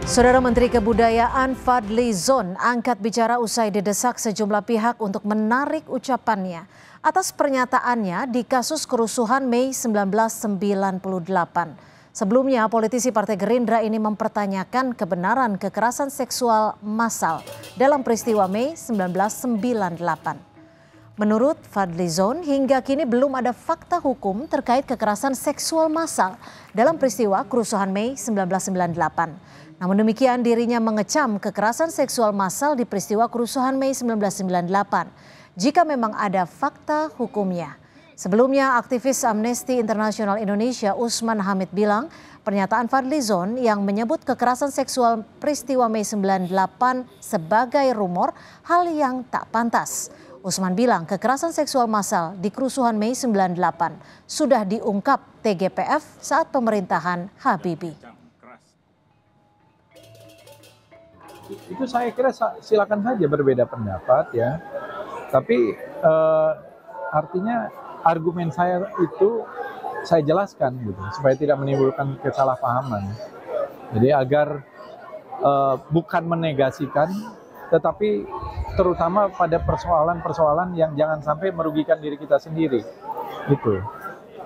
Saudara Menteri Kebudayaan Fadly Zon angkat bicara usai didesak sejumlah pihak untuk menarik ucapannya atas pernyataannya di kasus kerusuhan Mei 1998. Sebelumnya, politisi Partai Gerindra ini mempertanyakan kebenaran kekerasan seksual massal dalam peristiwa Mei 1998. Menurut Fadly Zon, hingga kini belum ada fakta hukum terkait kekerasan seksual massal dalam peristiwa kerusuhan Mei 1998. Namun demikian, dirinya mengecam kekerasan seksual massal di peristiwa kerusuhan Mei 1998 jika memang ada fakta hukumnya. Sebelumnya, aktivis Amnesty International Indonesia Usman Hamid bilang pernyataan Fadly Zon yang menyebut kekerasan seksual peristiwa Mei 1998 sebagai rumor hal yang tak pantas. Usman bilang kekerasan seksual massal di kerusuhan Mei 98 sudah diungkap TGPF saat pemerintahan Habibie. Itu saya kira silakan saja berbeda pendapat ya. Tapi artinya argumen saya itu saya jelaskan gitu supaya tidak menimbulkan kesalahpahaman. Jadi agar bukan menegasikan tetapi terutama pada persoalan-persoalan yang jangan sampai merugikan diri kita sendiri. Gitu.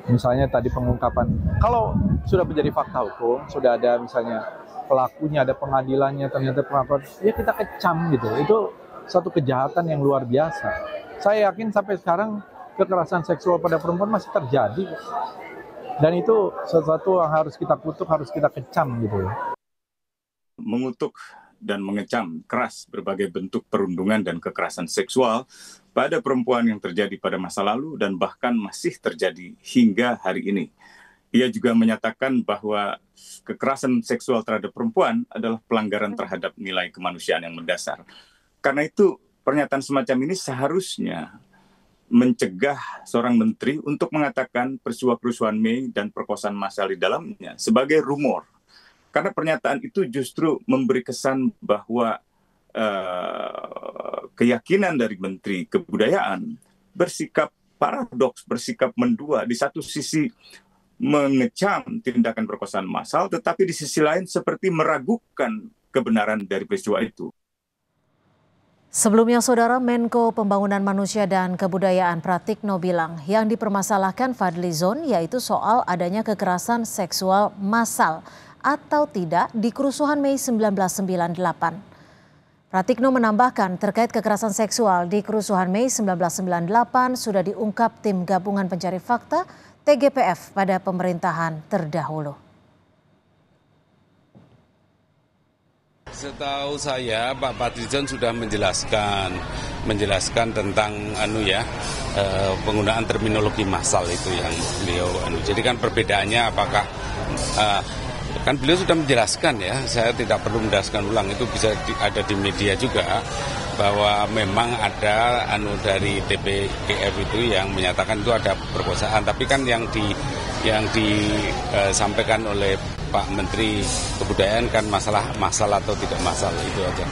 Misalnya tadi pengungkapan, kalau sudah menjadi fakta hukum, sudah ada misalnya pelakunya, ada pengadilannya, ternyata pengakuan, ya kita kecam gitu. Itu satu kejahatan yang luar biasa. Saya yakin sampai sekarang kekerasan seksual pada perempuan masih terjadi. Dan itu sesuatu yang harus kita kutuk, harus kita kecam gitu. Mengutuk dan mengecam keras berbagai bentuk perundungan dan kekerasan seksual pada perempuan yang terjadi pada masa lalu dan bahkan masih terjadi hingga hari ini. Ia juga menyatakan bahwa kekerasan seksual terhadap perempuan adalah pelanggaran terhadap nilai kemanusiaan yang mendasar. Karena itu pernyataan semacam ini seharusnya mencegah seorang menteri untuk mengatakan peristiwa kerusuhan Mei dan perkosaan massal di dalamnya sebagai rumor. Karena pernyataan itu justru memberi kesan bahwa keyakinan dari Menteri Kebudayaan bersikap paradoks, bersikap mendua. Di satu sisi mengecam tindakan perkosaan massal, tetapi di sisi lain seperti meragukan kebenaran dari peristiwa itu. Sebelumnya, Saudara Menko Pembangunan Manusia dan Kebudayaan Pratikno bilang yang dipermasalahkan Fadly Zon yaitu soal adanya kekerasan seksual massal atau tidak di kerusuhan Mei 1998. Pratikno menambahkan terkait kekerasan seksual di kerusuhan Mei 1998 sudah diungkap tim gabungan pencari fakta TGPF pada pemerintahan terdahulu. Setahu saya Pak Fadly Zon sudah menjelaskan tentang penggunaan terminologi massal itu yang beliau Jadi kan perbedaannya apakah kan beliau sudah menjelaskan ya, saya tidak perlu menjelaskan ulang, itu bisa ada di media juga bahwa memang ada dari TPGF itu yang menyatakan itu ada perkosaan, tapi kan yang disampaikan oleh Pak Menteri Kebudayaan kan masalah massal atau tidak massal, itu aja.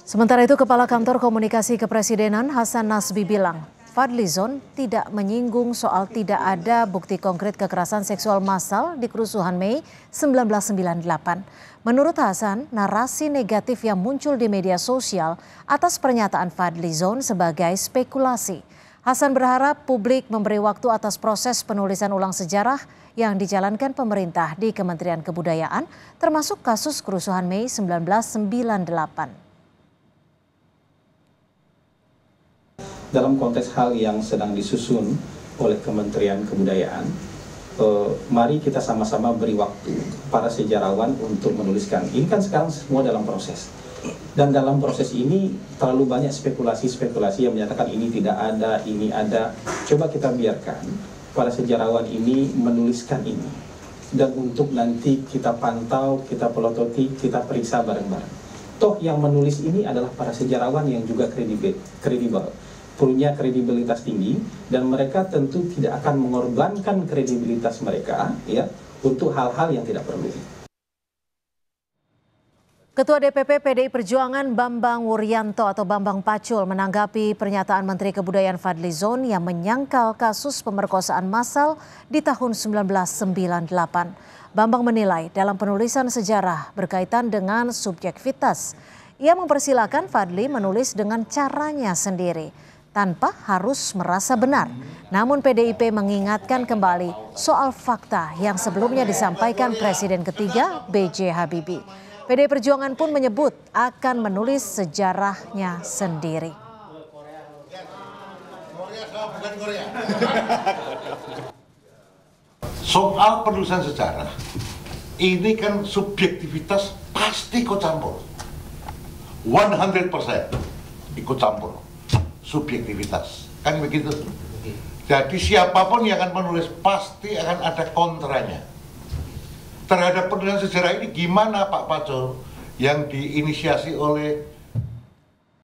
Sementara itu, Kepala Kantor Komunikasi Kepresidenan Hasan Nasbi bilang Fadly Zon tidak menyinggung soal tidak ada bukti konkret kekerasan seksual massal di kerusuhan Mei 1998. Menurut Hasan, narasi negatif yang muncul di media sosial atas pernyataan Fadly Zon sebagai spekulasi. Hasan berharap publik memberi waktu atas proses penulisan ulang sejarah yang dijalankan pemerintah di Kementerian Kebudayaan, termasuk kasus kerusuhan Mei 1998. Dalam konteks hal yang sedang disusun oleh Kementerian Kebudayaan, mari kita sama-sama beri waktu para sejarawan untuk menuliskan. Ini kan sekarang semua dalam proses. Dan dalam proses ini terlalu banyak spekulasi-spekulasi yang menyatakan ini tidak ada, ini ada. Coba kita biarkan para sejarawan ini menuliskan ini. Dan untuk nanti kita pantau, kita pelototi, kita periksa bareng-bareng. Toh yang menulis ini adalah para sejarawan yang juga kredibel. Punya kredibilitas tinggi dan mereka tentu tidak akan mengorbankan kredibilitas mereka ya untuk hal-hal yang tidak perlu. Ketua DPP PDI Perjuangan Bambang Wuryanto atau Bambang Pacul menanggapi pernyataan Menteri Kebudayaan Fadlizon yang menyangkal kasus pemerkosaan massal di tahun 1998. Bambang menilai dalam penulisan sejarah berkaitan dengan subjektivitas. Ia mempersilahkan Fadli menulis dengan caranya sendiri, tanpa harus merasa benar. Namun PDIP mengingatkan kembali soal fakta yang sebelumnya disampaikan Presiden ketiga B.J. Habibie. PDI Perjuangan pun menyebut akan menulis sejarahnya sendiri. Soal penulisan sejarah, ini kan subjektivitas pasti ikut campur. 100% ikut campur. Subjektivitas, kan begitu. Jadi siapapun yang akan menulis pasti akan ada kontranya. Terhadap penulisan sejarah ini gimana Pak Pacul yang diinisiasi oleh